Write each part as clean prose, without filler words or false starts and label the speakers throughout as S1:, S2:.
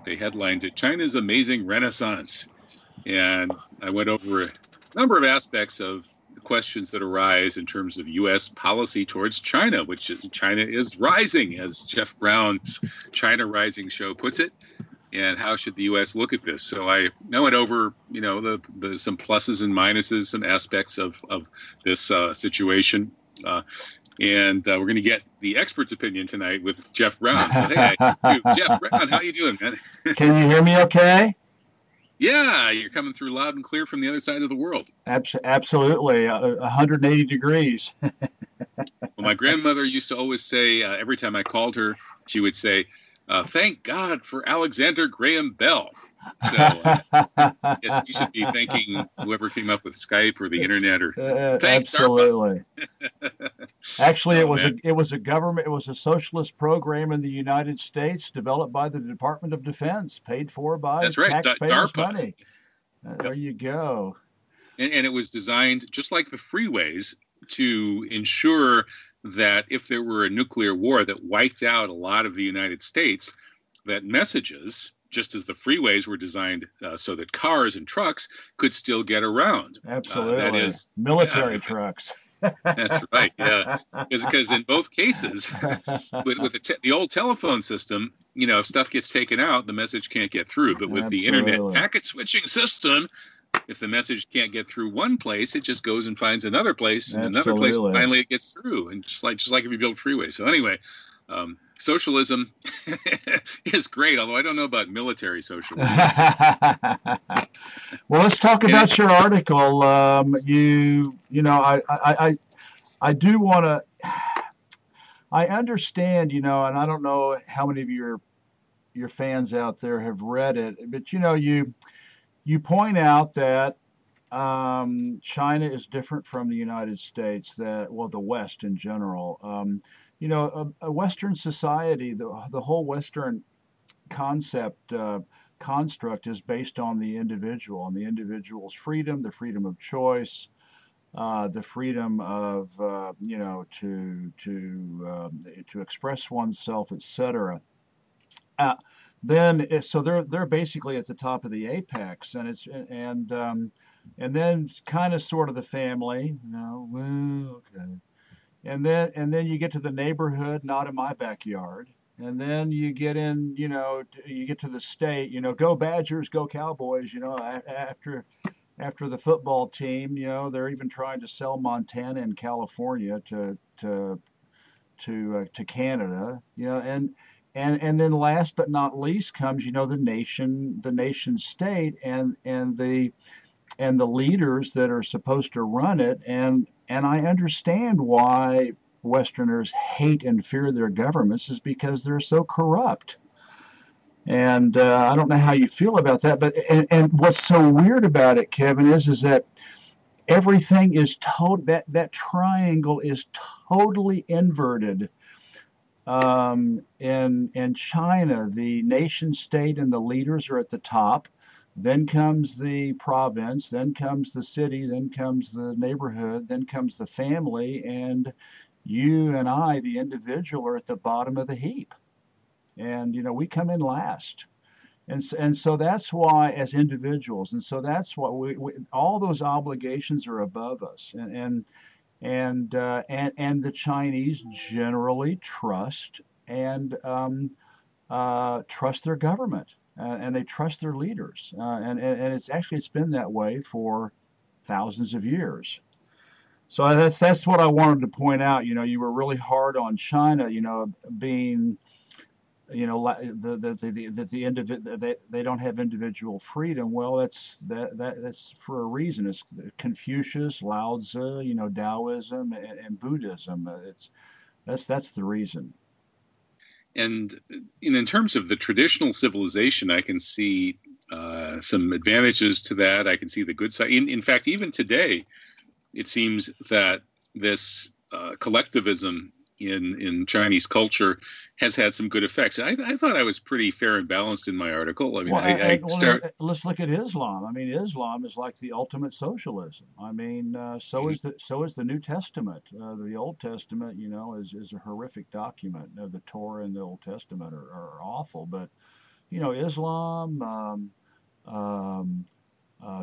S1: They headlined it, China's Amazing Renaissance. And I went over a number of aspects of the questions that arise in terms of U.S. policy towards China, which China is rising, as Jeff Brown's China Rising show puts it. And how should the U.S. look at this? So I went over, the some pluses and minuses, some aspects of this situation. And we're going to get the expert's opinion tonight with Jeff Brown. So, hey, Jeff Brown, how you doing, man?
S2: Can you hear me okay?
S1: Yeah, you're coming through loud and clear from the other side of the world.
S2: Absolutely, 180 degrees.
S1: Well, my grandmother used to always say, every time I called her, she would say, thank God for Alexander Graham Bell. So I guess we should be thanking whoever came up with Skype or the internet, or
S2: absolutely. Actually, it was a socialist program in the United States developed by the Department of Defense, paid for by taxpayers' money. There you go.
S1: And it was designed just like the freeways to ensure that if there were a nuclear war that wiped out a lot of the United States, that messages, just as the freeways were designed so that cars and trucks could still get around.
S2: Absolutely.
S1: That is
S2: military trucks.
S1: That's right. Yeah, because in both cases, with the old telephone system, if stuff gets taken out, the message can't get through. But with the internet packet switching system, if the message can't get through one place, it just goes and finds another place, and another place, and finally it gets through. And just like if you build freeways. So anyway, socialism is great, although I don't know about military socialism.
S2: Well, let's talk about your article. I do want to. I understand, and I don't know how many of your fans out there have read it, but you point out that China is different from the United States, the West in general. A Western society, the whole Western construct is based on the individual and the individual's freedom, the freedom of choice, the freedom of to express oneself, etc. So they're basically at the top of the apex, and then kind of sort of the family, okay. And then you get to the neighborhood, not in my backyard. And then you get in, you get to the state, go Badgers, go Cowboys, after the football team, they're even trying to sell Montana and California to Canada, and then last but not least comes, the nation state and the leaders that are supposed to run it. And I understand why Westerners hate and fear their governments is because they're so corrupt. And I don't know how you feel about that, but and what's so weird about it, Kevin, is that everything is that triangle is totally inverted. In China, the nation state and the leaders are at the top. Then comes the province, then comes the city, then comes the neighborhood, then comes the family, and you and I, the individual, are at the bottom of the heap. And, we come in last. And so that's why, as individuals, and so that's what we all those obligations are above us. And the Chinese generally trust their government. And they trust their leaders, and it's been that way for thousands of years. So that's what I wanted to point out. You were really hard on China, being, that they don't have individual freedom. Well, that's for a reason. It's Confucius, Lao Tzu, Taoism, and Buddhism. That's the reason.
S1: And in terms of the traditional civilization, I can see some advantages to that. I can see the good side. In fact, even today, it seems that this collectivism in Chinese culture has had some good effects. I thought I was pretty fair and balanced in my article. I mean,
S2: let's look at Islam. I mean, Islam is like the ultimate socialism. I mean, so is the New Testament. The Old Testament, is a horrific document. The Torah and the Old Testament are awful, but Islam,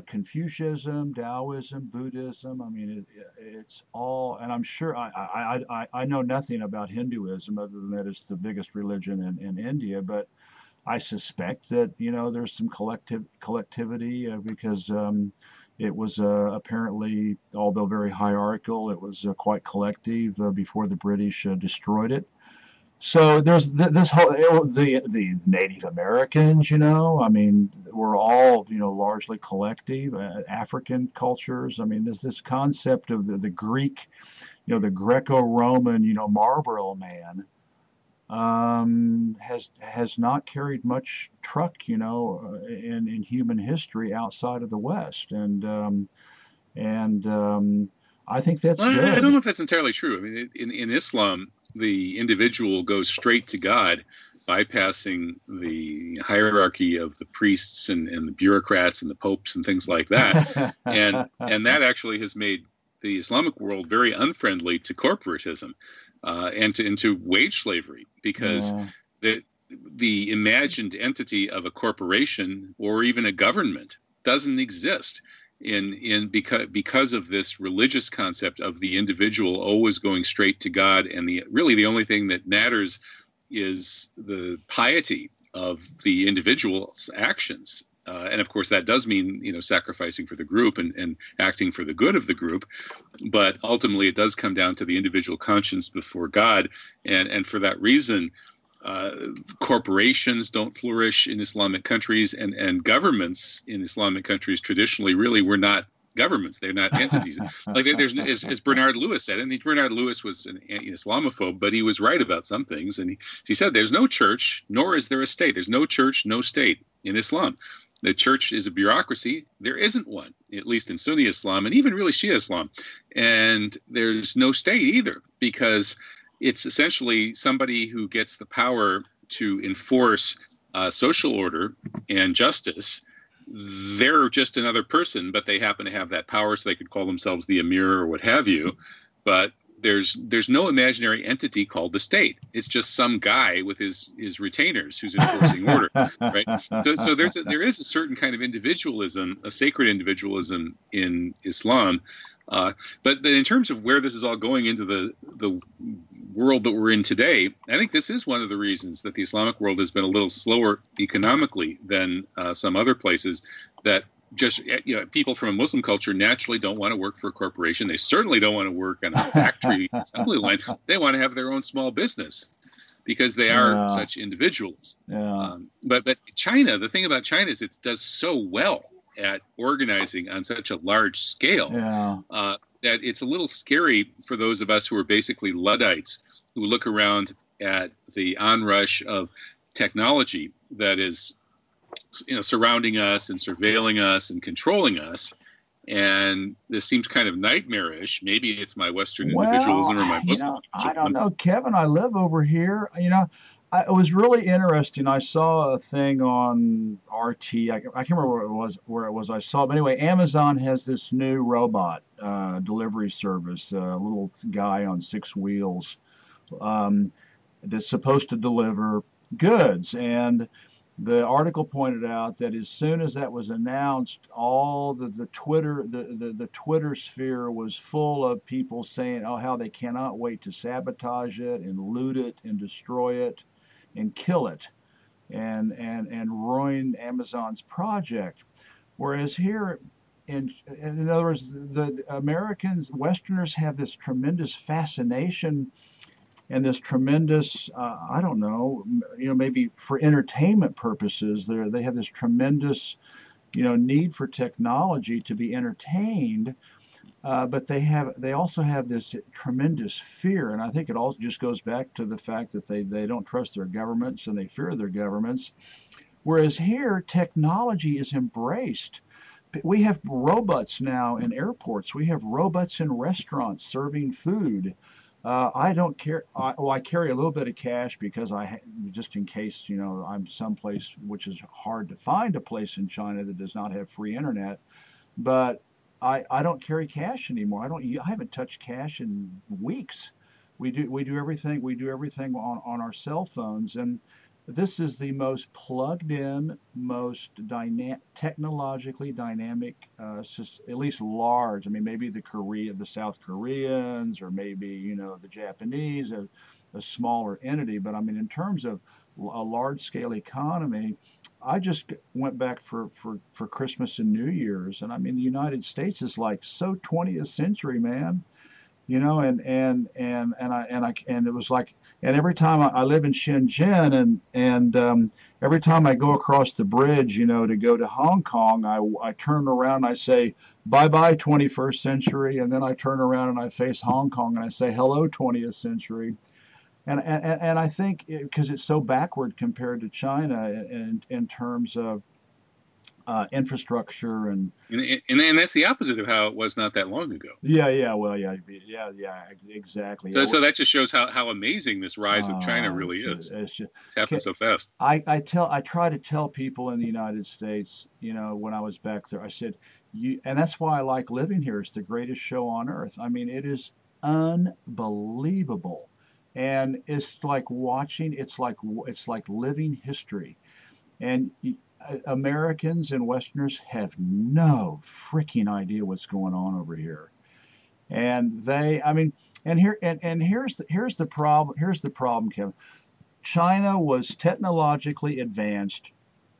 S2: Confucianism, Taoism, Buddhism. I mean, it's all, and I'm sure I know nothing about Hinduism other than that it's the biggest religion in India, but I suspect that there's some collectivity because it was apparently, although very hierarchical, it was quite collective before the British destroyed it. So there's this whole the Native Americans, I mean, we're all largely collective. African cultures. I mean, there's this concept of the Greek, the Greco-Roman, Marlboro man, has not carried much truck, in human history outside of the West, and I think that's
S1: Well, I
S2: good.
S1: don't know if that's entirely true. I mean, in Islam, the individual goes straight to God, bypassing the hierarchy of the priests and the bureaucrats and the popes and things like that. And that actually has made the Islamic world very unfriendly to corporatism and to wage slavery, because the imagined entity of a corporation or even a government doesn't exist because of this religious concept of the individual always going straight to God, and really the only thing that matters is the piety of the individual's actions. And of course, that does mean sacrificing for the group and acting for the good of the group, but ultimately it does come down to the individual conscience before God, and for that reason, corporations don't flourish in Islamic countries, and governments in Islamic countries traditionally really were not governments. They're not entities. Like as Bernard Lewis said, and Bernard Lewis was an Islamophobe, but he was right about some things. And he said, there's no church, nor is there a state. There's no church, no state in Islam. The church is a bureaucracy. There isn't one, at least in Sunni Islam and even really Shia Islam. And there's no state either, because it's essentially somebody who gets the power to enforce social order and justice. They're just another person, but they happen to have that power, so they could call themselves the emir or what have you. But there's no imaginary entity called the state. It's just some guy with his retainers who's enforcing order, right? So there is a certain kind of individualism, a sacred individualism in Islam. But in terms of where this is all going into the world that we're in today, I think this is one of the reasons that the Islamic world has been a little slower economically than some other places. That just people from a Muslim culture naturally don't want to work for a corporation. They certainly don't want to work on a factory assembly line. They want to have their own small business because they are such individuals. But China, the thing about China is it does so well at organizing on such a large scale that it's a little scary for those of us who are basically Luddites, who look around at the onrush of technology that is surrounding us and surveilling us and controlling us. And this seems kind of nightmarish. Maybe it's my Western individualism or my Muslim
S2: I don't know, Kevin. I live over here. It was really interesting. I saw a thing on RT. I can't remember where it was. I saw it. But anyway, Amazon has this new robot delivery service, a little guy on 6 wheels that's supposed to deliver goods. And the article pointed out that as soon as that was announced, all the Twitter sphere was full of people saying, how they cannot wait to sabotage it and loot it and destroy it and kill it and ruin Amazon's project. Whereas here, in other words, the Americans, Westerners have this tremendous fascination and this tremendous, I don't know, maybe for entertainment purposes, they have this tremendous, need for technology to be entertained. But they also have this tremendous fear, and I think it all just goes back to the fact that they don't trust their governments and they fear their governments. Whereas here, technology is embraced. We have robots now in airports. We have robots in restaurants serving food. I don't care. I carry a little bit of cash because just in case, I'm someplace which is hard to find a place in China that does not have free internet. But I don't carry cash anymore. I haven't touched cash in weeks. We do everything on our cell phones, and this is the most plugged in, most technologically dynamic, at least large. I mean, maybe the South Koreans, or maybe, the Japanese, a smaller entity. But I mean, in terms of a large scale economy, I just went back for Christmas and New Year's, and I mean, the United States is like so 20th century, man. And it was like, and every time I live in Shenzhen, and every time I go across the bridge, to go to Hong Kong, I turn around and I say bye bye 21st century, and then I turn around and I face Hong Kong and I say hello 20th century. And I think because it's so backward compared to China in terms of infrastructure
S1: and that's the opposite of how it was not that long ago.
S2: Yeah, exactly.
S1: So that just shows how amazing this rise of China really is. It's happened so fast.
S2: I try to tell people in the United States, when I was back there, I said, and that's why I like living here. It's the greatest show on earth. I mean, it is unbelievable, and it's like it's like living history, and Americans and Westerners have no freaking idea what's going on over here. And here's the problem. Here's the problem, Kevin. China was technologically advanced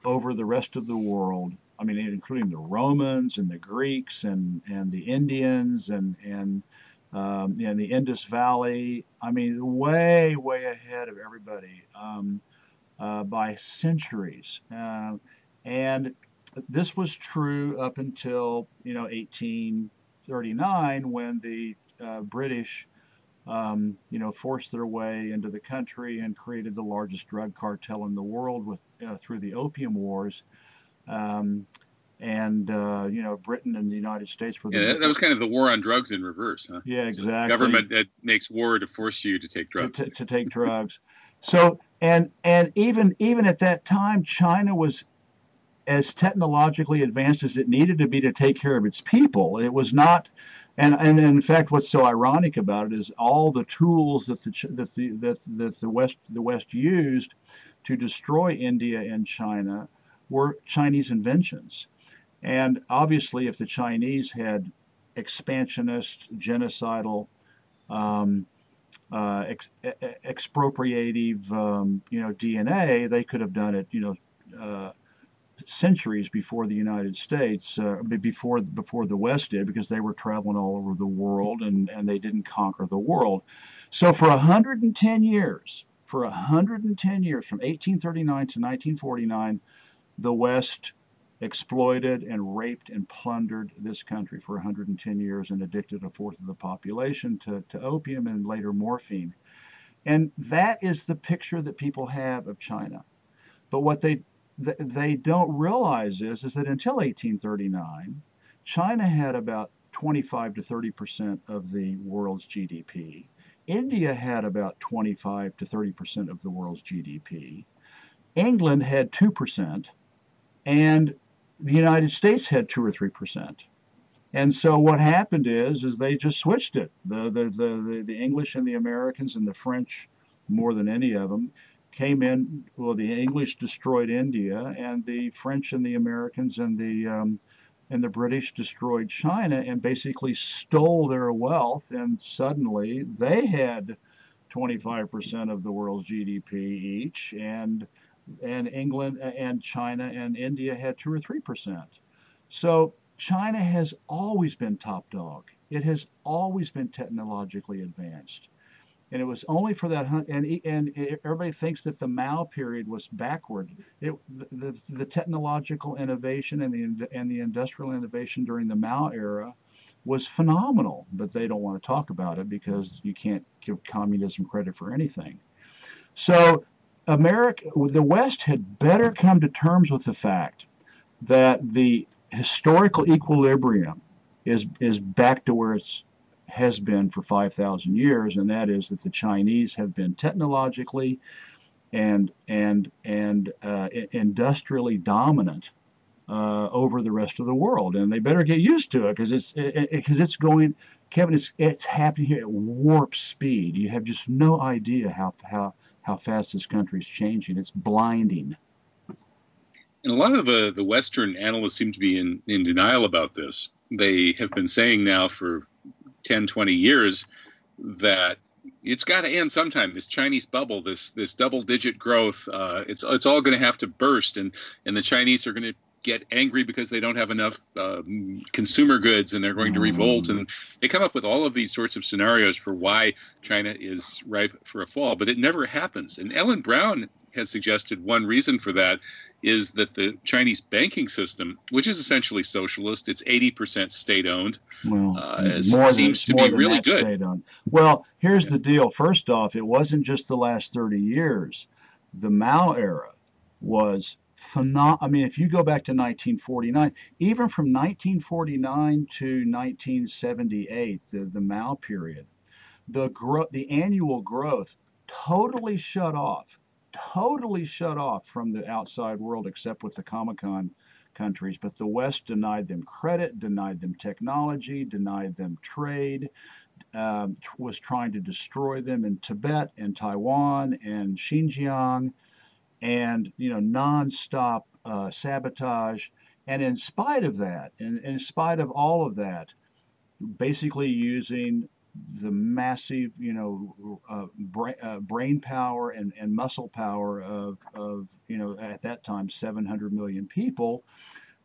S2: over the rest of the world. I mean, including the Romans and the Greeks and the Indians and the Indus Valley. I mean, way ahead of everybody. By centuries. And this was true up until 1839, when the British forced their way into the country and created the largest drug cartel in the world through the Opium Wars. Britain and the United States were
S1: that was kind of the war on drugs in reverse, huh?
S2: Yeah, exactly.
S1: So government that makes war to force you to take drugs.
S2: To take drugs. So and even at that time, China was as technologically advanced as it needed to be to take care of its people. It was not, and in fact, what's so ironic about it is all the tools that the West used to destroy India and China were Chinese inventions. And obviously, if the Chinese had expansionist, genocidal, expropriative, DNA, they could have done it, centuries before the United States, before the West did, because they were traveling all over the world and they didn't conquer the world. So for 110 years, from 1839 to 1949, the West exploited and raped and plundered this country for 110 years and addicted a fourth of the population to opium and later morphine. And that is the picture that people have of China. But what they don't realize is that until 1839, China had about 25 to 30% of the world's GDP. India had about 25 to 30% of the world's GDP. England had 2%, and the United States had 2 or 3%. And so what happened is they just switched it. The English and the Americans and the French, more than any of them, came in. Well, the English destroyed India, and the French and the Americans and the British destroyed China and basically stole their wealth. And suddenly they had 25% of the world's GDP each, and England and China and India had 2 or 3%. So China has always been top dog. It has always been technologically advanced. And it was only for that, and everybody thinks that the Mao period was backward. The technological innovation and the industrial innovation during the Mao era was phenomenal, but they don't want to talk about it because you can't give communism credit for anything. So the West had better come to terms with the fact that the historical equilibrium is back to where it has been for 5,000 years, and that is that the Chinese have been technologically and industrially dominant over the rest of the world, and they better get used to it because it's going, Kevin. It's happening here at warp speed. You have just no idea how how fast this country's changing. It's blinding.
S1: And a lot of the Western analysts seem to be in denial about this. They have been saying now for 10, 20 years that it's got to end sometime. This Chinese bubble, this double-digit growth, it's all going to have to burst, and the Chinese are going to get angry because they don't have enough consumer goods, and they're going to revolt. And they come up with all of these sorts of scenarios for why China is ripe for a fall, but it never happens. And Ellen Brown has suggested one reason for that is that the Chinese banking system, which is essentially socialist, it's 80% state-owned, seems to be really good.
S2: State-owned. Well, here's the deal. First off, it wasn't just the last 30 years. The Mao era was phenomenal. I mean, if you go back to 1949, even from 1949 to 1978, the Mao period, the annual growth totally shut off from the outside world, except with the Comecon countries. But the West denied them credit, denied them technology, denied them trade, was trying to destroy them in Tibet and Taiwan and Xinjiang, and nonstop sabotage. And in spite of that, and in spite of all of that, basically using the massive, brain power and muscle power of at that time 700 million people,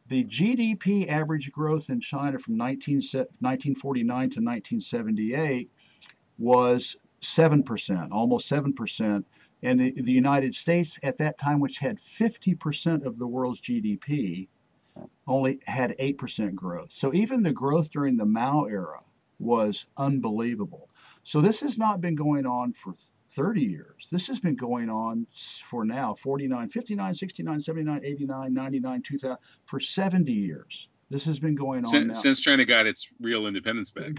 S2: the GDP average growth in China from 1949 to 1978 was 7%, almost 7%. And the United States at that time, which had 50% of the world's GDP, only had 8% growth. So even the growth during the Mao era was unbelievable. So this has not been going on for 30 years. This has been going on for now 49, 59, 69, 79, 89, 99, 2000, for 70 years. This has been going on
S1: since China got its real independence back.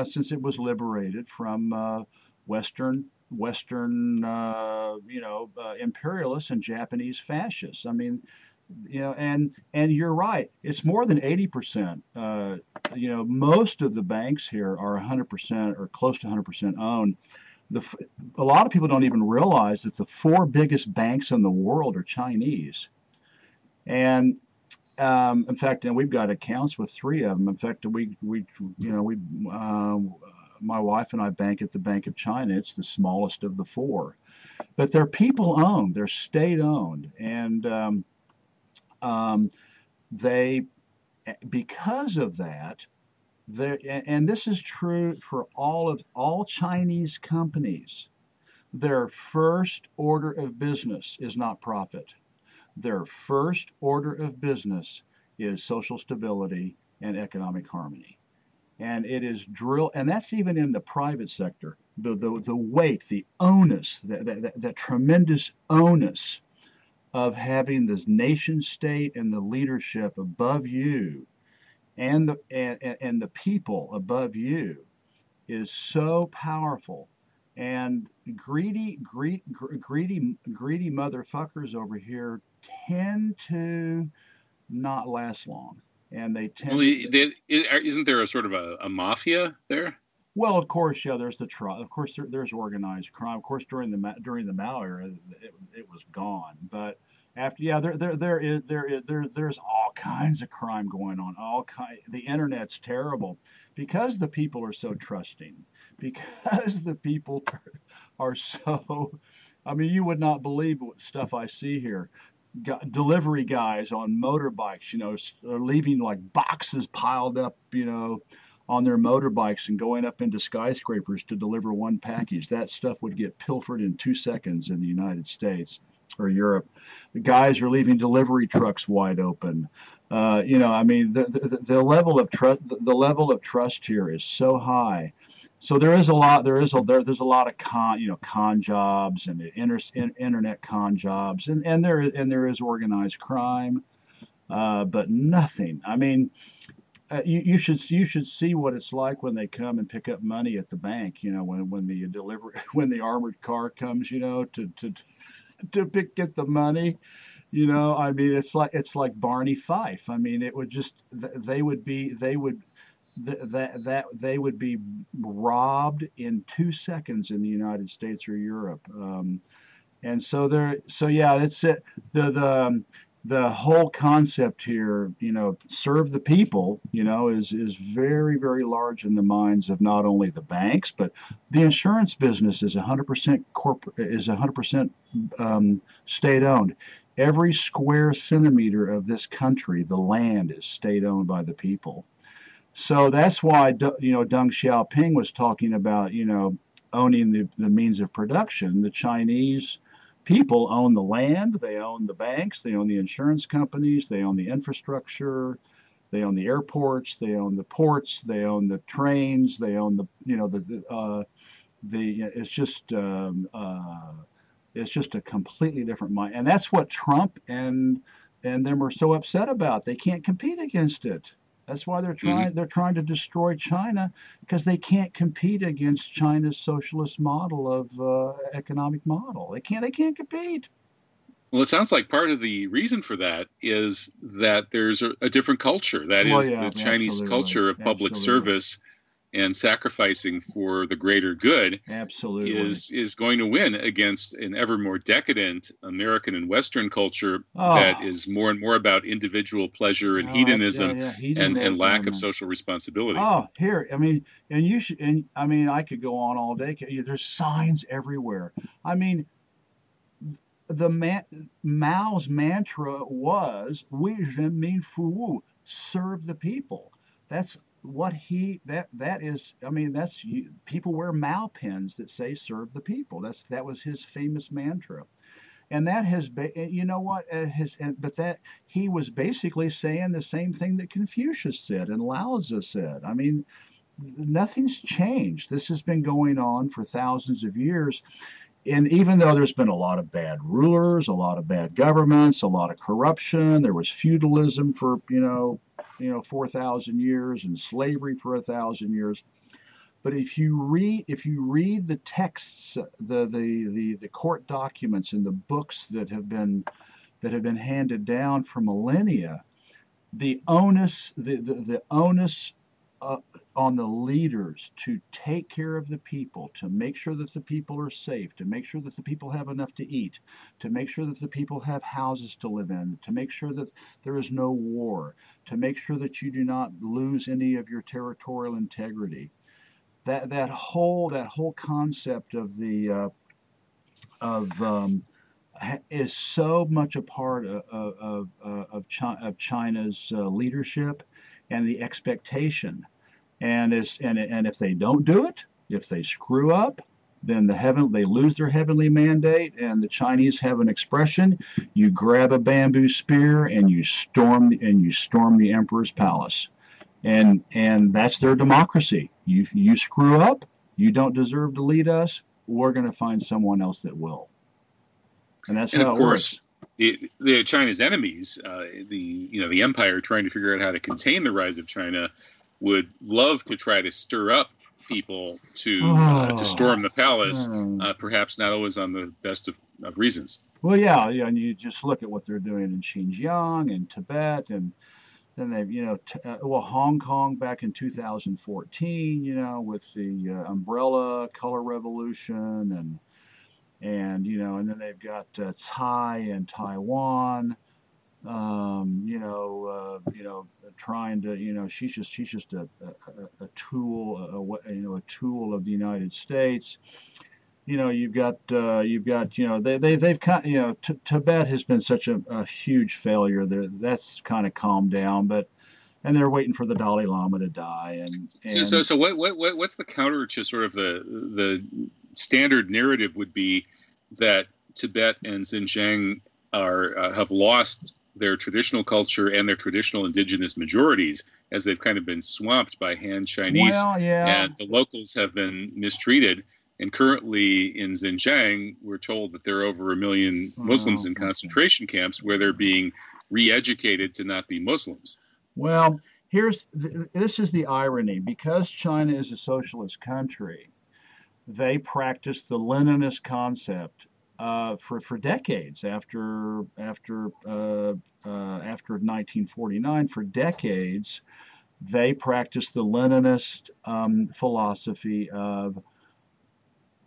S2: Since it was liberated from Western imperialists and Japanese fascists. I mean, and you're right. It's more than 80%. Most of the banks here are 100% or close to 100% owned. A lot of people don't even realize that the four biggest banks in the world are Chinese. And in fact, we've got accounts with three of them. In fact, my wife and I bank at the Bank of China. It's the smallest of the four, but they're people owned. They're state owned, and they, because of that, and this is true for all Chinese companies, their first order of business is not profit. Their first order of business is social stability and economic harmony. And it is and that's even in the private sector. The weight, the onus, that tremendous onus of having this nation state and the leadership above you, and the people above you, is so powerful. And greedy motherfuckers over here tend to not last long. And they tend.
S1: Isn't there a sort of a mafia there?
S2: Well, of course, yeah. There's of course, there's organized crime. Of course, during the Mao era, it was gone. But after, yeah, there's all kinds of crime going on. The internet's terrible because the people are so trusting. Because the people are so. I mean, you would not believe what stuff I see here. Delivery guys on motorbikes, are leaving like boxes piled up, on their motorbikes and going up into skyscrapers to deliver one package. That stuff would get pilfered in 2 seconds in the United States or Europe. The guys are leaving delivery trucks wide open. I mean, the level of trust here is so high. So there's a lot of con jobs and internet con jobs, and there is organized crime, but nothing. I mean, you should see what it's like when they come and pick up money at the bank. When the armored car comes, to get the money. I mean, it's like Barney Fife. I mean, it would just they would be robbed in 2 seconds in the United States or Europe. And so yeah, that's it. The whole concept here, serve the people, is very, very large in the minds of not only the banks, but the insurance business is 100% corporate, is 100% state owned. Every square centimeter of this country, the land is state owned by the people. So that's why, Deng Xiaoping was talking about, owning the means of production. The Chinese people own the land, they own the banks, they own the insurance companies, they own the infrastructure, they own the airports, they own the ports, they own the trains, they own the it's just a completely different mind, and that's what Trump and them are so upset about. They can't compete against it. That's why
S1: Hmm.
S2: they're trying to destroy China, because they can't compete against China's socialist model of economic model. They can't compete.
S1: Well, it sounds like part of the reason for that is that there's a different culture. That
S2: Well,
S1: is,
S2: yeah,
S1: the Chinese
S2: absolutely,
S1: culture of public
S2: absolutely,
S1: service and sacrificing for the greater good
S2: absolutely.
S1: is going to win against an ever more decadent American and Western culture that
S2: Oh,
S1: is more and more about individual pleasure and
S2: oh, yeah,
S1: hedonism
S2: yeah,
S1: and lack
S2: hedonism
S1: of
S2: and
S1: social responsibility.
S2: oh, here, I mean, and you should, and I mean, I could go on all day. There's signs everywhere. I mean, the Mao's mantra was "We mean fu serve the people." That's what that is. I mean, that's people wear Mao pins that say "serve the people." That was his famous mantra, and that has been, you know what, but that he was basically saying the same thing that Confucius said and Lao Tzu said. I mean, nothing's changed. This has been going on for thousands of years, and even though there's been a lot of bad rulers, a lot of bad governments, a lot of corruption, there was feudalism for 4,000 years and slavery for 1,000 years. But if you read the texts, the court documents and the books that have been handed down for millennia, the onus uh, on the leaders to take care of the people, to make sure that the people are safe, to make sure that the people have enough to eat, to make sure that the people have houses to live in, to make sure that there is no war, to make sure that you do not lose any of your territorial integrity. That whole concept of is so much a part of China's leadership and the expectation. And if they don't do it, if they screw up, then they lose their heavenly mandate. And the Chinese have an expression: you grab a bamboo spear and you storm the emperor's palace. And that's their democracy. You screw up, you don't deserve to lead us. We're going to find someone else that will, and that's
S1: And of
S2: how it
S1: course,
S2: works.
S1: the China's enemies, the empire trying to figure out how to contain the rise of China, would love to try to stir up people to
S2: Oh,
S1: storm the palace,
S2: hmm.
S1: perhaps not always on the best of reasons.
S2: Well, yeah, yeah, and you just look at what they're doing in Xinjiang and Tibet, and then they've, Hong Kong back in 2014, with the umbrella color revolution, and then they've got Tsai in Taiwan, trying to, she's just a tool, a tool of the United States. You've got they've kind, Tibet has been such a huge failure there. That's kind of calmed down, but and they're waiting for the Dalai Lama to die, and
S1: So, so,
S2: and
S1: so what's the counter to sort of the standard narrative would be that Tibet and Xinjiang are have lost their traditional culture and their traditional indigenous majorities as they've kind of been swamped by Han Chinese,
S2: well, yeah,
S1: and the locals have been mistreated. And currently in Xinjiang, we're told that there are over 1 million Muslims
S2: well,
S1: in
S2: okay.
S1: concentration camps where they're being re-educated to not be Muslims.
S2: Well, this is the irony: because China is a socialist country, they practiced the Leninist concept for decades after 1949. For decades, they practiced the Leninist philosophy of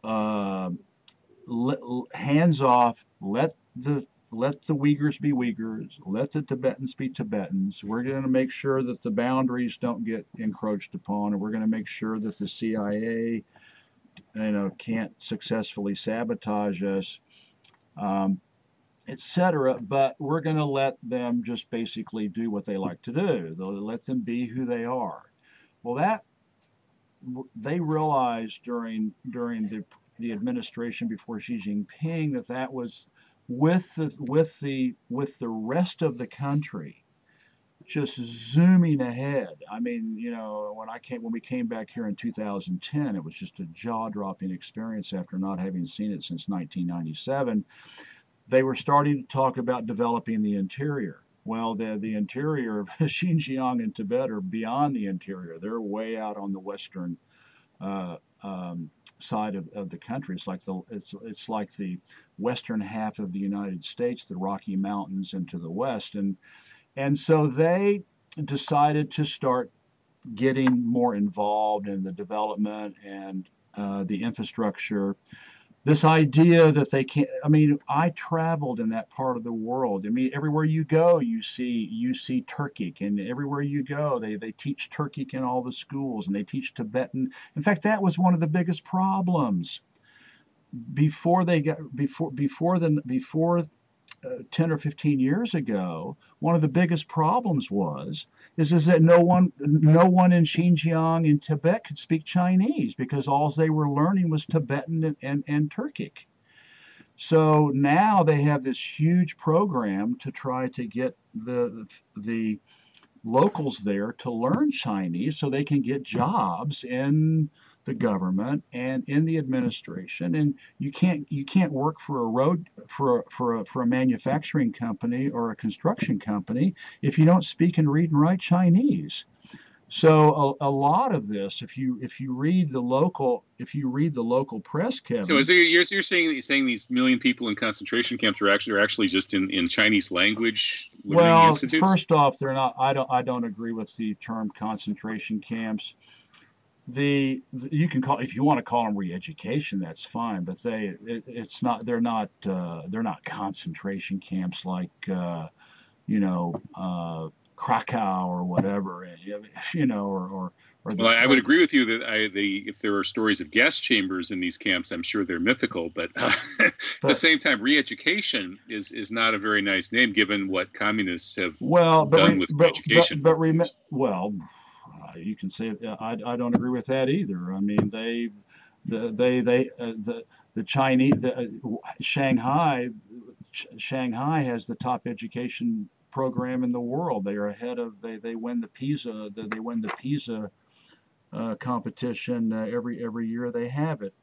S2: uh, hands off. Let the Uyghurs be Uyghurs. Let the Tibetans be Tibetans. We're going to make sure that the boundaries don't get encroached upon, and we're going to make sure that the CIA, can't successfully sabotage us, etc. But we're going to let them just basically do what they like to do. They'll let them be who they are. Well, they realized during the administration before Xi Jinping that was with the rest of the country just zooming ahead. I mean, when we came back here in 2010, it was just a jaw-dropping experience after not having seen it since 1997. They were starting to talk about developing the interior. Well, the interior of Xinjiang and Tibet are beyond the interior. They're way out on the western side of the country. It's like the western half of the United States, the Rocky Mountains, and to the west. And so they decided to start getting more involved in the development and the infrastructure. This idea that they can't, I traveled in that part of the world. Everywhere you go, you see Turkic, and everywhere you go, they teach Turkic in all the schools, and they teach Tibetan. In fact, that was one of the biggest problems before 10 or 15 years ago. One of the biggest problems is that no one in Xinjiang and Tibet could speak Chinese, because all they were learning was Tibetan and Turkic. So now they have this huge program to try to get the locals there to learn Chinese so they can get jobs in the government and in the administration. And you can't work for a manufacturing company or a construction company if you don't speak and read and write Chinese. So a lot of this, if you read the local press, Kevin.
S1: So you're saying these million people in concentration camps are actually just in Chinese language learning institutes?
S2: Well, first off, they're not. I don't agree with the term concentration camps. You can call, if you want to call them re-education, that's fine, but they're not concentration camps like Krakow or whatever, or
S1: well, I would agree with you that if there are stories of gas chambers in these camps, I'm sure they're mythical. But at the same time, re-education is not a very nice name, given what communists have done with re-education.
S2: You can say I don't agree with that either. The Chinese, Shanghai has the top education program in the world. They are ahead of they win the PISA competition every year they have it.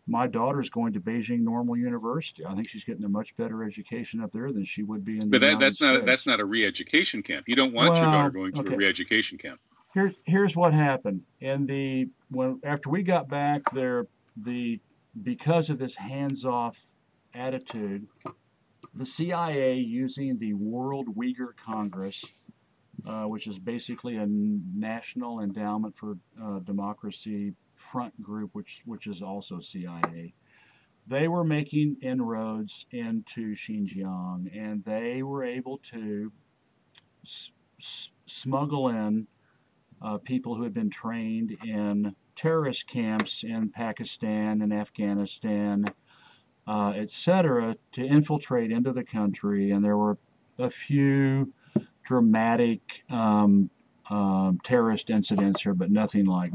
S2: My daughter's going to Beijing Normal University. I think she's getting a much better education up there than she would be in the United States.
S1: That's not a re-education camp. You don't want your daughter going to a re-education camp.
S2: Here's what happened after we got back there. Because of this hands-off attitude, the CIA, using the World Uyghur Congress, which is basically a National Endowment for Democracy front group, which is also CIA, they were making inroads into Xinjiang, and they were able to smuggle in people who had been trained in terrorist camps in Pakistan and Afghanistan, etc., to infiltrate into the country. And there were a few dramatic terrorist incidents here, but nothing like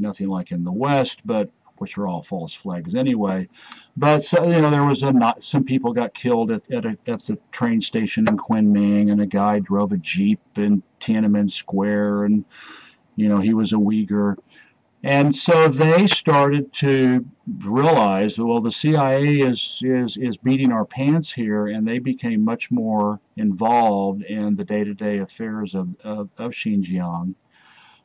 S2: in the West, but which are all false flags anyway. But there was some people got killed at the train station in Kunming, and a guy drove a Jeep in Tiananmen Square, and he was a Uyghur. And so they started to realize, well, the CIA is beating our pants here, and they became much more involved in the day-to-day affairs of Xinjiang.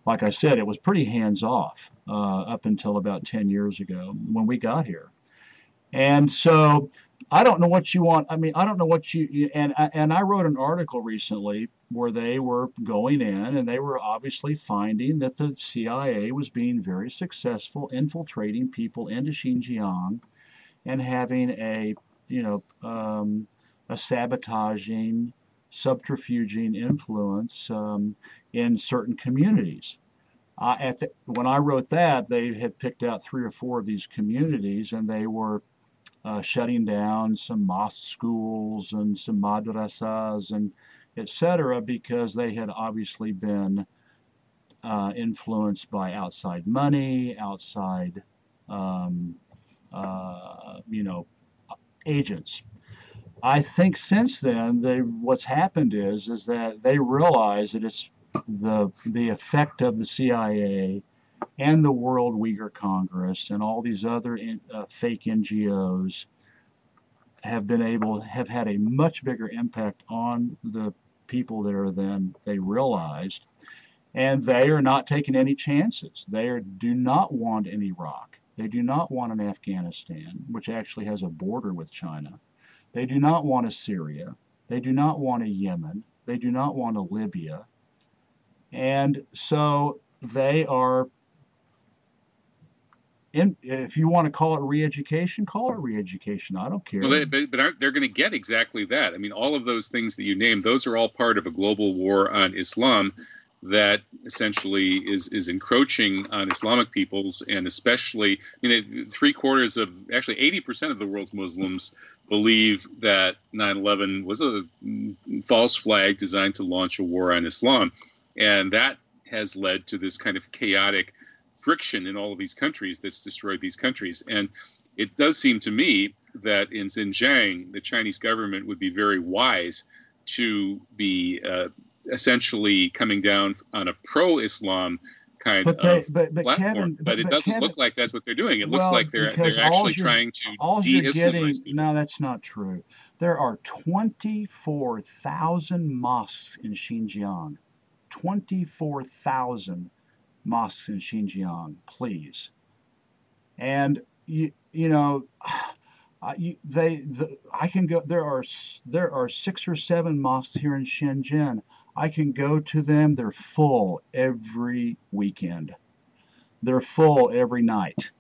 S2: Like I said, it was pretty hands-off up until about 10 years ago when we got here. And so I don't know what you want. I don't know what and I wrote an article recently where they were going in, and they were obviously finding that the CIA was being very successful infiltrating people into Xinjiang and having a sabotaging, subterfuging influence in certain communities. When I wrote that, they had picked out 3 or 4 of these communities, and they were shutting down some mosque schools and some madrasas and etc. because they had obviously been influenced by outside money, outside um, you know, agents. I think since then, what's happened is that they realize that it's the effect of the CIA and the World Uyghur Congress and all these other fake NGOs have had a much bigger impact on the people there than they realized, and they are not taking any chances. Do not want an Iraq. They do not want an Afghanistan, which actually has a border with China. They do not want a Syria. They do not want a Yemen. They do not want a Libya. And so they are, if you want to call it re-education, call it re-education. I don't care.
S1: Well, but they're going to get exactly that. I mean, all of those things that you named, those are all part of a global war on Islam that essentially is encroaching on Islamic peoples, and especially, 3/4 of, actually 80% of the world's Muslims believe that 9/11 was a false flag designed to launch a war on Islam. And that has led to this kind of chaotic friction in all of these countries that's destroyed these countries. And it does seem to me that in Xinjiang, the Chinese government would be very wise to be essentially coming down on a pro-Islam kind of platform.
S2: Kevin,
S1: but it doesn't look like that's what they're doing. It looks like they're actually trying to de-Islamize people.
S2: No, that's not true. There are 24,000 mosques in Xinjiang. 24,000 mosques in Xinjiang, please. And I can go. There are 6 or 7 mosques here in Shenzhen. I can go to them. They're full every weekend. They're full every night.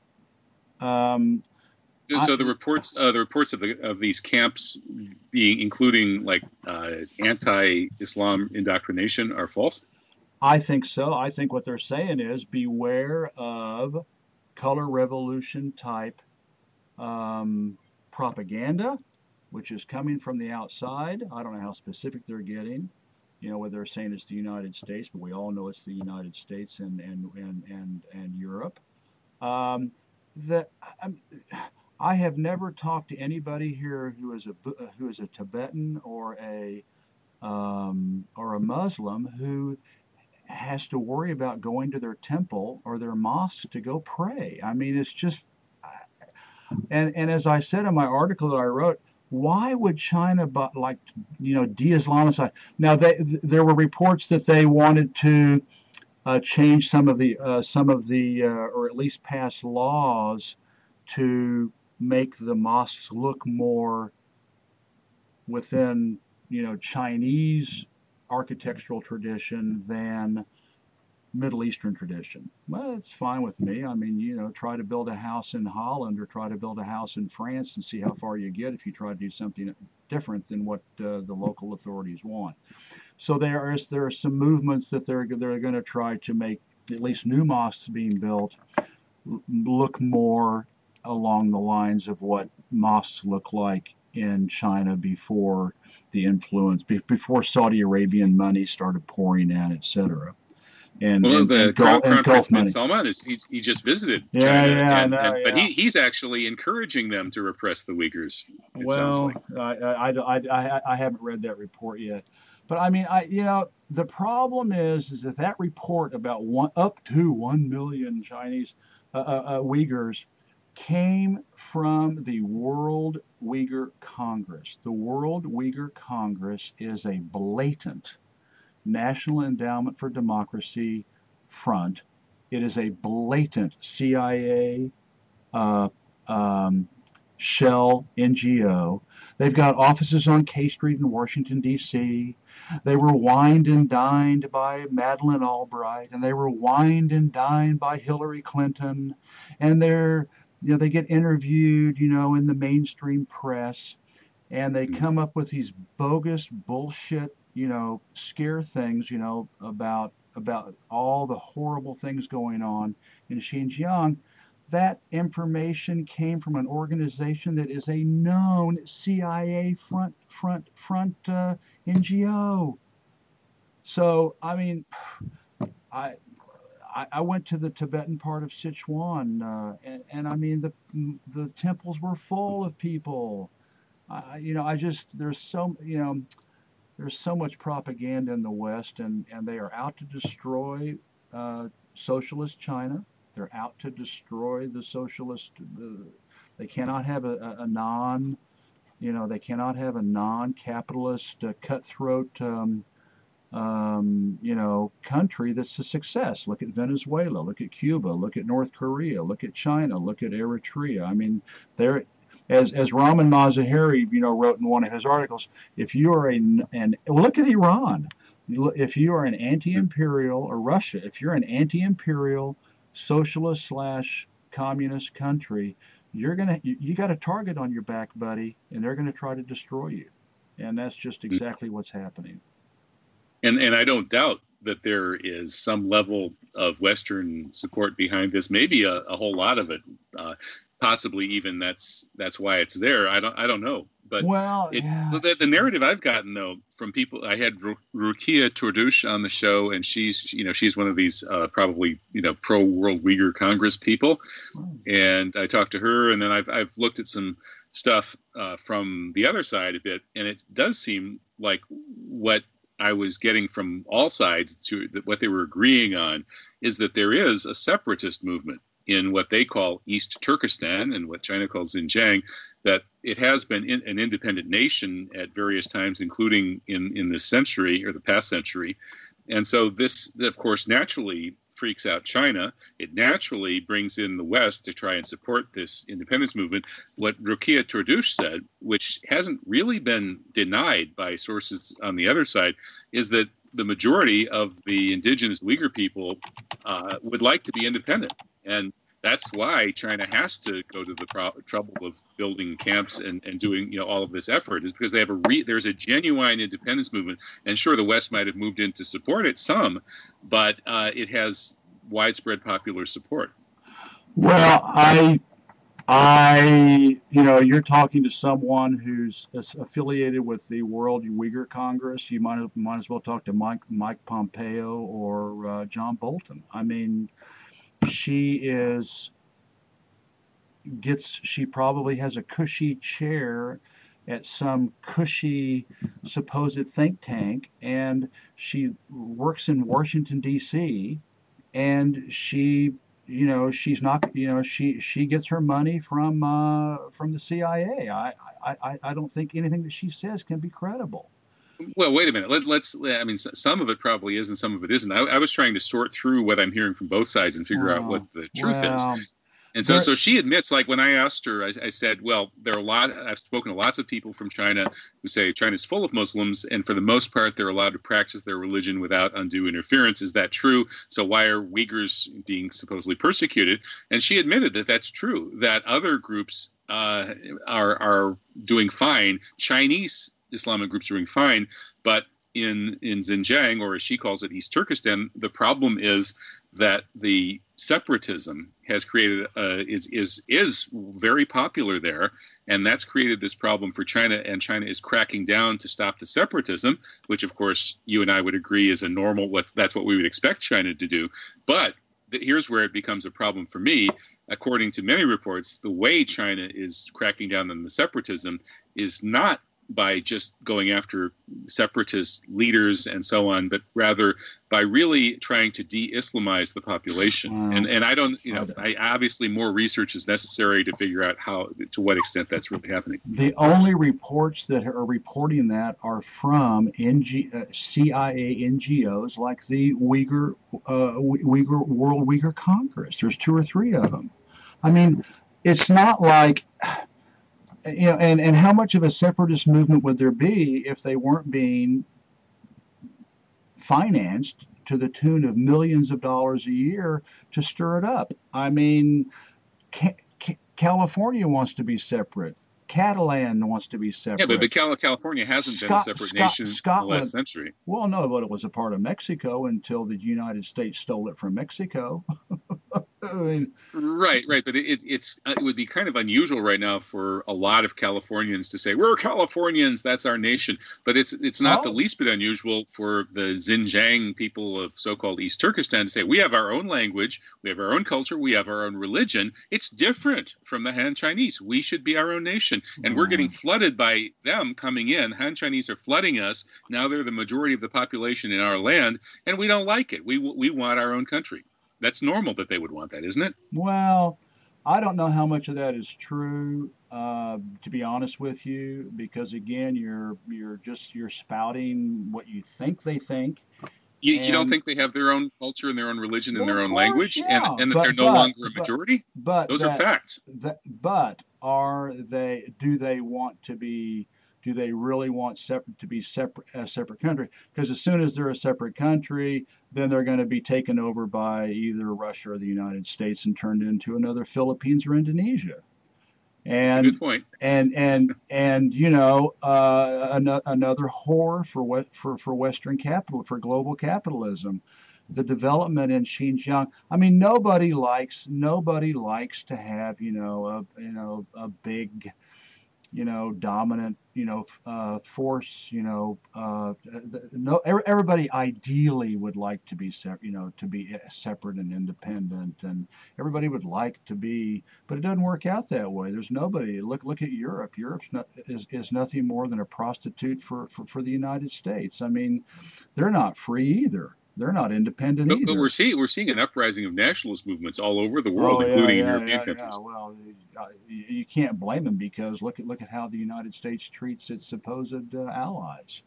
S1: So the reports of these camps including like anti-Islam indoctrination are false?
S2: I think so. I think what they're saying is beware of color revolution type propaganda, which is coming from the outside. I don't know how specific they're getting, whether they're saying it's the United States, but we all know it's the United States and Europe. I have never talked to anybody here who is a Tibetan or a Muslim who has to worry about going to their temple or their mosque to go pray. I mean, it's just, and as I said in my article that I wrote, why would China de-Islamicize? Now there were reports that they wanted to change some of the or at least pass laws to make the mosques look more within Chinese architectural tradition than Middle Eastern tradition. Well, it's fine with me. I mean, try to build a house in Holland or try to build a house in France and see how far you get if you try to do something different than what the local authorities want. So there are some movements that they're going to try to make at least new mosques being built look more along the lines of what mosques look like in China before the influence, before Saudi Arabian money started pouring in, etc.
S1: The Crown Prince bin Salman he just visited China, but he's actually encouraging them to repress the Uyghurs.
S2: I haven't read that report yet, but I mean, the problem is that report about up to 1 million Chinese Uyghurs came from the World Uyghur Congress. The World Uyghur Congress is a blatant National Endowment for Democracy front. It is a blatant CIA shell NGO. They've got offices on K Street in Washington, D.C. They were wined and dined by Madeleine Albright, and they were wined and dined by Hillary Clinton, and they're they get interviewed, in the mainstream press, and they come up with these bogus bullshit, scare things, about all the horrible things going on in Xinjiang. That information came from an organization that is a known CIA front NGO. So, I mean, I I went to the Tibetan part of Sichuan, and I mean the temples were full of people. I just there's so much propaganda in the West, and they are out to destroy socialist China. They're out to destroy the socialist. They cannot have a non, they cannot have a non-capitalist, cutthroat, country that's a success. Look at Venezuela. Look at Cuba. Look at North Korea. Look at China. Look at Eritrea. I mean, they're as Raman Mazaheri, wrote in one of his articles, if you are look at Iran, if you are an anti-imperial, or Russia, if you're an anti-imperial socialist slash communist country, you got a target on your back, buddy, and they're gonna try to destroy you, and that's just exactly what's happening.
S1: And I don't doubt that there is some level of Western support behind this. Maybe a whole lot of it. Possibly even that's why it's there. I don't know. But the narrative I've gotten though from people, I had Rukia Turdush on the show, and she's one of these probably pro World Uyghur Congress people, and I talked to her, and then I've looked at some stuff from the other side a bit, and it does seem like what I was getting from all sides what they were agreeing on is that there is a separatist movement in what they call East Turkestan and what China calls Xinjiang, that it has been an independent nation at various times, including in this century or the past century. And so this, of course, naturally freaks out China. It naturally brings in the West to try and support this independence movement. What Rukia Turdush said, which hasn't really been denied by sources on the other side, is that the majority of the indigenous Uyghur people would like to be independent. And that's why China has to go to the trouble of building camps and doing all of this effort, is because they have there's a genuine independence movement. And sure, the West might have moved in to support it some, but it has widespread popular support.
S2: Well, you're talking to someone who's affiliated with the World Uyghur Congress. You might as well talk to Mike Pompeo or John Bolton. I mean, she probably has a cushy chair at some cushy supposed think tank, and she works in Washington D.C. and she's not, she gets her money from the CIA. I don't think anything that she says can be credible.
S1: Well, wait a minute. I mean, some of it probably is and some of it isn't. I was trying to sort through what I'm hearing from both sides and figure out what the truth is. And so she admits, like when I asked her, I said, well, I've spoken to lots of people from China who say China's full of Muslims, and for the most part, they're allowed to practice their religion without undue interference. Is that true? So why are Uyghurs being supposedly persecuted? And she admitted that that's true, that other groups are doing fine. Chinese Islamic groups are doing fine, but in Xinjiang, or as she calls it, East Turkestan, the problem is that the separatism has created is very popular there, and that's created this problem for China, and China is cracking down to stop the separatism, which of course you and I would agree is that's what we would expect China to do. But here's where it becomes a problem for me. According to many reports, the way China is cracking down on the separatism is not by just going after separatist leaders and so on, but rather by really trying to de-Islamize the population. And I don't, I obviously more research is necessary to figure out to what extent that's really happening.
S2: The only reports that are reporting that are from CIA NGOs like the World Uyghur Congress. There's 2 or 3 of them. I mean, it's not like, and how much of a separatist movement would there be if they weren't being financed to the tune of millions of dollars a year to stir it up? I mean, California wants to be separate. Catalan wants to be separate.
S1: Yeah, but California hasn't been a separate nation in the last century.
S2: Well, no, but it was a part of Mexico until the United States stole it from Mexico. I mean,
S1: right, but it would be kind of unusual right now for a lot of Californians to say we're Californians, that's our nation. But it's not the least bit unusual for the Xinjiang people of so-called East Turkestan to say we have our own language, we have our own culture, we have our own religion. It's different from the Han Chinese. We should be our own nation, and we're getting flooded by them coming in. Han Chinese are flooding us. Now they're the majority of the population in our land, and we don't like it. We want our own country. That's normal that they would want that, isn't it?
S2: Well, I don't know how much of that is true, to be honest with you, because again, you're spouting what you think they think.
S1: You don't think they have their own culture and their own religion and their own language, and that they're no longer a majority?
S2: But
S1: those are facts.
S2: But do they want to be? Do they really want a separate country? Because as soon as they're a separate country, then they're going to be taken over by either Russia or the United States and turned into another Philippines or Indonesia. And,
S1: that's a good point.
S2: And another whore for Western capital, for global capitalism. The development in Xinjiang. I mean, nobody likes to have a big, dominant, force. Everybody ideally would like to be separate and independent, and everybody would like to be, but it doesn't work out that way. There's nobody. Look at Europe. Europe is nothing more than a prostitute for the United States. I mean, they're not free either. They're not independent either.
S1: But we're seeing an uprising of nationalist movements all over the world, including in European countries.
S2: Yeah. Well, you can't blame them, because look at how the United States treats its supposed allies.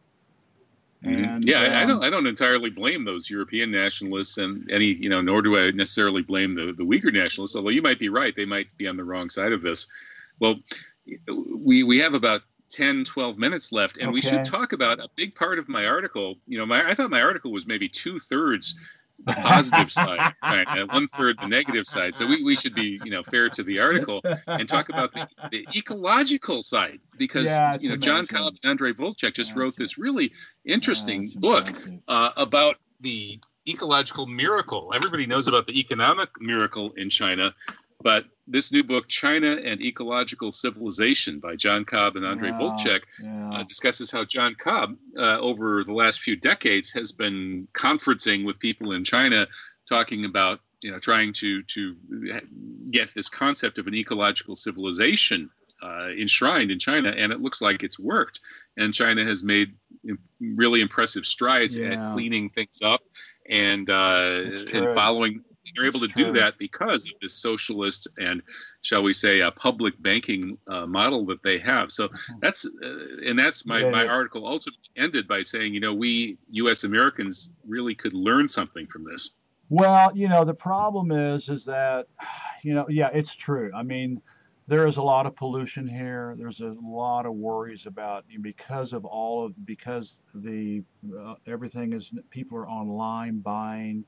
S2: And,
S1: I don't entirely blame those European nationalists, and nor do I necessarily blame the Uyghur nationalists. Although you might be right, they might be on the wrong side of this. Well, we have about 10, 12 minutes left, and we should talk about a big part of my article. I thought my article was maybe 2/3 the positive side, right, and 1/3 the negative side. So we should be, fair to the article and talk about the ecological side, because John Cobb and Andrei Volchek just wrote this really interesting book about the ecological miracle. Everybody knows about the economic miracle in China, but this new book, China and Ecological Civilization by John Cobb and Andrei Volchek, discusses how John Cobb, over the last few decades, has been conferencing with people in China, talking about, trying to get this concept of an ecological civilization enshrined in China, and it looks like it's worked. And China has made really impressive strides at cleaning things up and following. They're able to do that because of this socialist and, shall we say, a public banking model that they have. So that's my article ultimately ended by saying, we U.S. Americans really could learn something from this.
S2: Well, the problem is that, it's true. I mean, there is a lot of pollution here. There's a lot of worries about, because everything is, people are online buying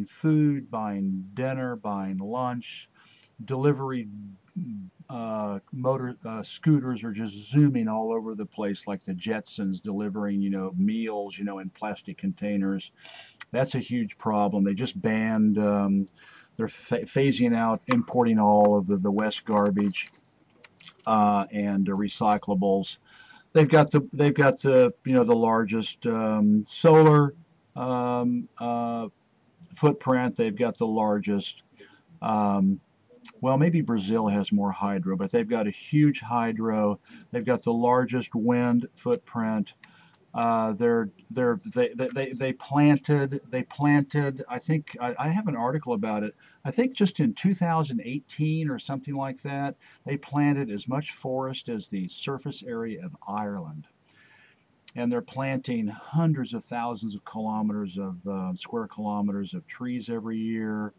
S2: food, buying dinner, buying lunch. Delivery scooters are just zooming all over the place, like the Jetsons delivering, meals, in plastic containers. That's a huge problem. They just banned, they're phasing out importing all of the West garbage and recyclables. They've got the the largest solar footprint. They've got the largest, maybe Brazil has more hydro, but they've got a huge hydro. They've got the largest wind footprint. They planted. I think I have an article about it. I think just in 2018 or something like that, they planted as much forest as the surface area of Ireland. And they're planting hundreds of thousands of square kilometers of trees every year.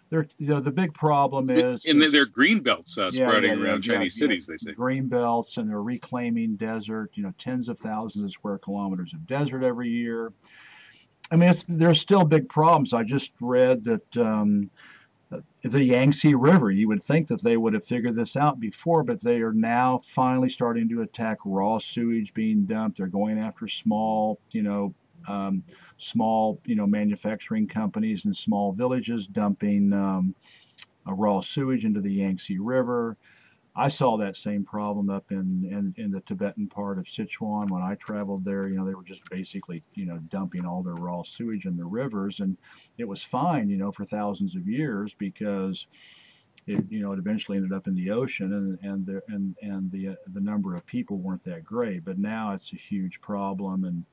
S2: The big problem is...
S1: And they're green belts sprouting around Chinese cities, they say.
S2: Green belts, and they're reclaiming desert, tens of thousands of square kilometers of desert every year. I mean, there's still big problems. I just read that the Yangtze River. You would think that they would have figured this out before, but they are now finally starting to attack raw sewage being dumped. They're going after small, manufacturing companies in small villages dumping raw sewage into the Yangtze River. I saw that same problem up in the Tibetan part of Sichuan when I traveled there. They were just basically, dumping all their raw sewage in the rivers, and it was fine, for thousands of years because it eventually ended up in the ocean, and the number of people weren't that great. But now it's a huge problem, and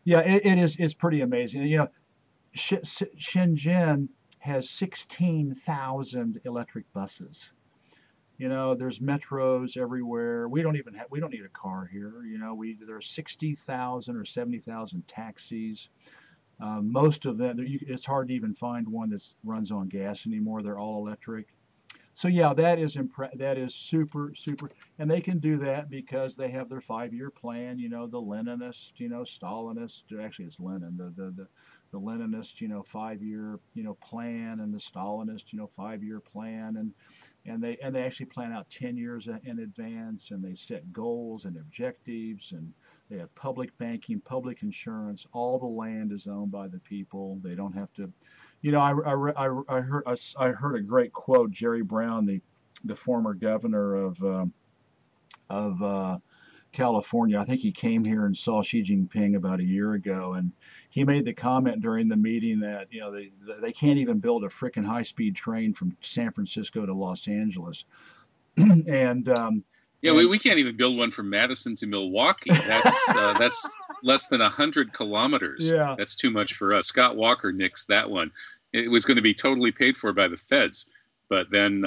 S2: yeah, it's pretty amazing. Shenzhen has 16,000 electric buses. There's metros everywhere. We don't need a car here. There are 60,000 or 70,000 taxis. Most of them, it's hard to even find one that runs on gas anymore. They're all electric. So yeah, that is super, and they can do that because they have their 5-year plan. The Leninist, Stalinist. Actually, it's Lenin. The Leninist, 5-year, plan, and the Stalinist, 5-year plan, and they actually plan out 10 years in advance, and they set goals and objectives, and they have public banking, public insurance. All the land is owned by the people. They don't have to. I heard a great quote. Jerry Brown, the former governor of California. I think he came here and saw Xi Jinping about a year ago, and he made the comment during the meeting that they can't even build a frickin' high-speed train from San Francisco to Los Angeles, and
S1: we can't even build one from Madison to Milwaukee. That's less than 100 kilometers.
S2: Yeah.
S1: That's too much for us. Scott Walker nixed that one. It was going to be totally paid for by the feds, but then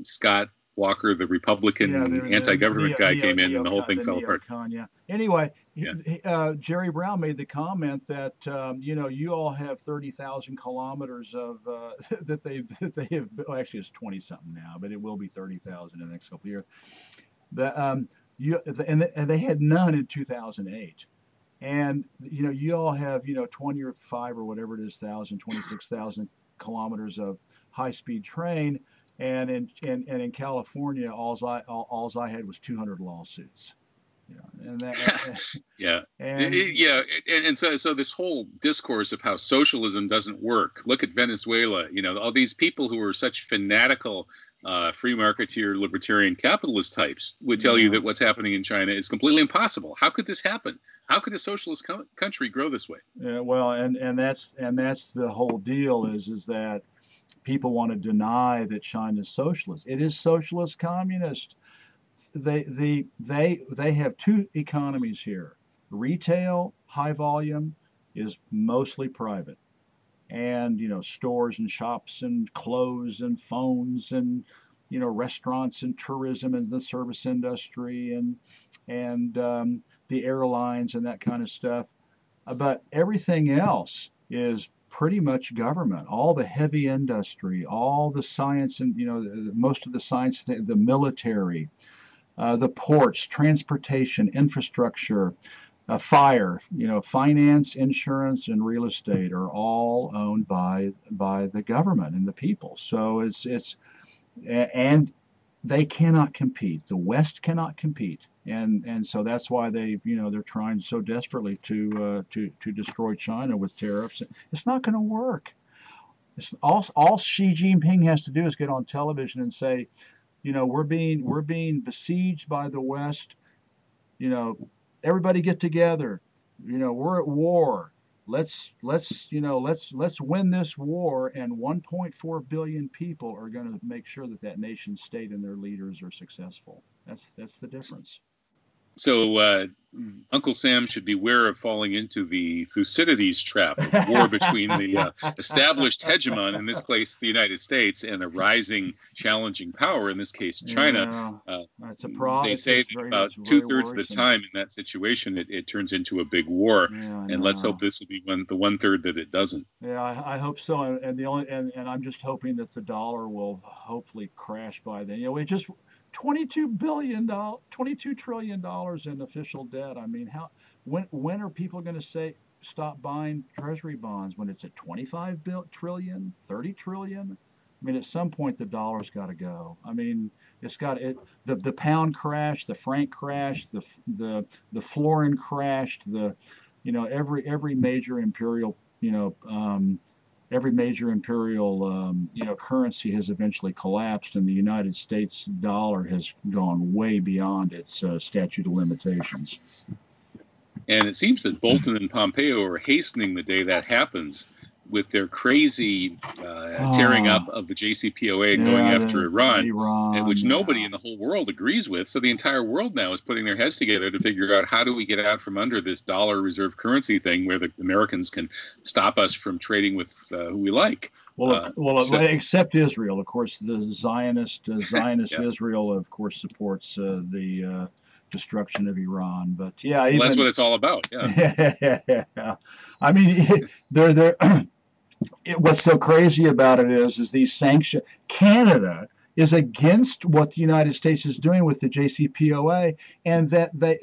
S1: Scott Walker, the Republican anti-government guy, came in, and the whole thing fell apart.
S2: Yeah. Anyway, Jerry Brown made the comment that you all have 30,000 kilometers of that they have. Well, actually, it's 20 something now, but it will be 30,000 in the next couple of years. And they had none in 2008. And you all have 20 or 5 or whatever it is, 26,000 kilometers of high-speed train. And in California, all I had was 200 lawsuits. And that,
S1: and so this whole discourse of how socialism doesn't work. Look at Venezuela. All these people who are such fanatical free marketeer, libertarian capitalist types would tell you that what's happening in China is completely impossible. How could this happen? How could a socialist country grow this way?
S2: Yeah, well, and that's the whole deal is that people want to deny that China is socialist. It is socialist communist. They have two economies here. Retail, high volume, is mostly private. And, stores and shops and clothes and phones and, restaurants and tourism and the service industry and the airlines and that kind of stuff. But everything else is pretty much government. All the heavy industry, all the science and, most of the science, the military, the ports, transportation, infrastructure, fire, finance, insurance, and real estate are all owned by the government and the people. So and they cannot compete. The West cannot compete, and so that's why they're trying so desperately to destroy China with tariffs. It's not going to work. All Xi Jinping has to do is get on television and say, we're being besieged by the West. Everybody get together. We're at war. Let's win this war, and 1.4 billion people are going to make sure that nation state and their leaders are successful. That's the difference.
S1: So Uncle Sam should beware of falling into the Thucydides trap of war between the established hegemon, in this case the United States, and the rising challenging power, in this case China.
S2: That's a problem.
S1: They say that about 2/3 of the time in that situation it turns into a big war, and let's hope this will be the 1/3 that it doesn't.
S2: Yeah, I hope so. And I'm just hoping that the dollar will hopefully crash by then. It just $22 trillion in official debt. I mean, when are people going to stop buying treasury bonds when it's at 25 trillion, 30 trillion? I mean, at some point the dollar's got to go. I mean, it's got it. The pound crashed, the franc crashed, the florin crashed. Every major imperial currency has eventually collapsed, and the United States dollar has gone way beyond its statute of limitations.
S1: And it seems that Bolton and Pompeo are hastening the day that happens with their crazy tearing up of the JCPOA and going after Iran, which nobody in the whole world agrees with. So the entire world now is putting their heads together to figure out how do we get out from under this dollar reserve currency thing where the Americans can stop us from trading with who we like.
S2: Except Israel, of course. The Zionist Israel, of course, supports the destruction of Iran. But
S1: that's what it's all about. Yeah.
S2: I mean, what's so crazy about it is these sanctions. Canada is against what the United States is doing with the JCPOA, and that they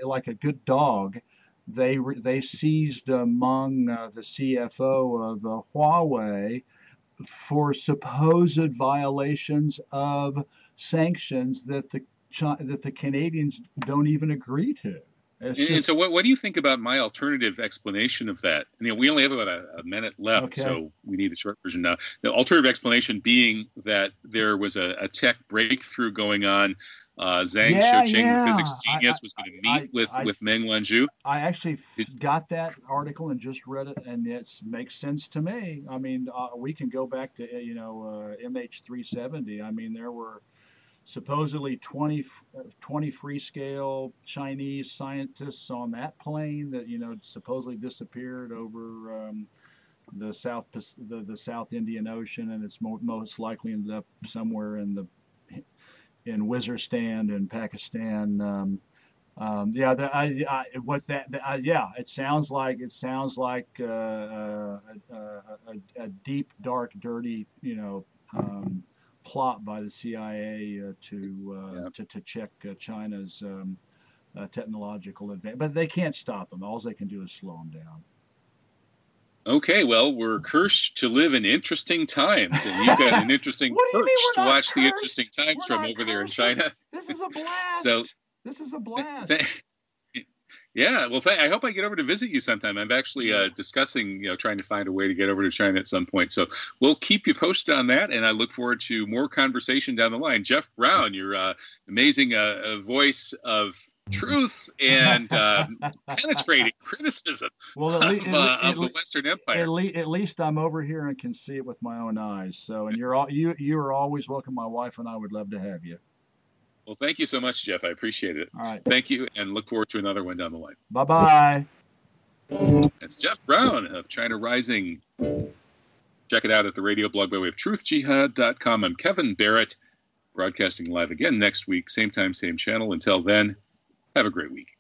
S2: like a good dog, they seized among the CFO of Huawei for supposed violations of sanctions that the Canadians don't even agree to.
S1: And so what do you think about my alternative explanation of that? We only have about a minute left, so we need a short version now. The alternative explanation being that there was a tech breakthrough going on. Zhang Xiaoqing, the physics genius, was going to meet with Meng Wanzhou.
S2: I actually got that article and just read it, and it makes sense to me. I mean, we can go back to MH370. I mean, there were supposedly 20 free-scale Chinese scientists on that plane that supposedly disappeared over the South Indian Ocean, and it's most likely ended up somewhere in Waziristan in Pakistan. It sounds like a deep, dark, dirty, plot by the CIA to check China's technological advance, but they can't stop them. All they can do is slow them down.
S1: Okay, well, we're cursed to live in interesting times, and you've got an interesting perch to watch the interesting times from over there in China.
S2: This is a blast. This is a blast.
S1: Yeah, well, I hope I get over to visit you sometime. I'm actually discussing, trying to find a way to get over to China at some point. So we'll keep you posted on that, and I look forward to more conversation down the line. Jeff Brown, your amazing voice of truth and penetrating criticism of the Western Empire.
S2: At least I'm over here and can see it with my own eyes. So, and you are always welcome. My wife and I would love to have you.
S1: Well, thank you so much, Jeff. I appreciate it.
S2: All right.
S1: Thank you, and look forward to another one down the line.
S2: Bye-bye.
S1: That's Jeff Brown of China Rising. Check it out at the radio blog by way of truthjihad.com. I'm Kevin Barrett, broadcasting live again next week, same time, same channel. Until then, have a great week.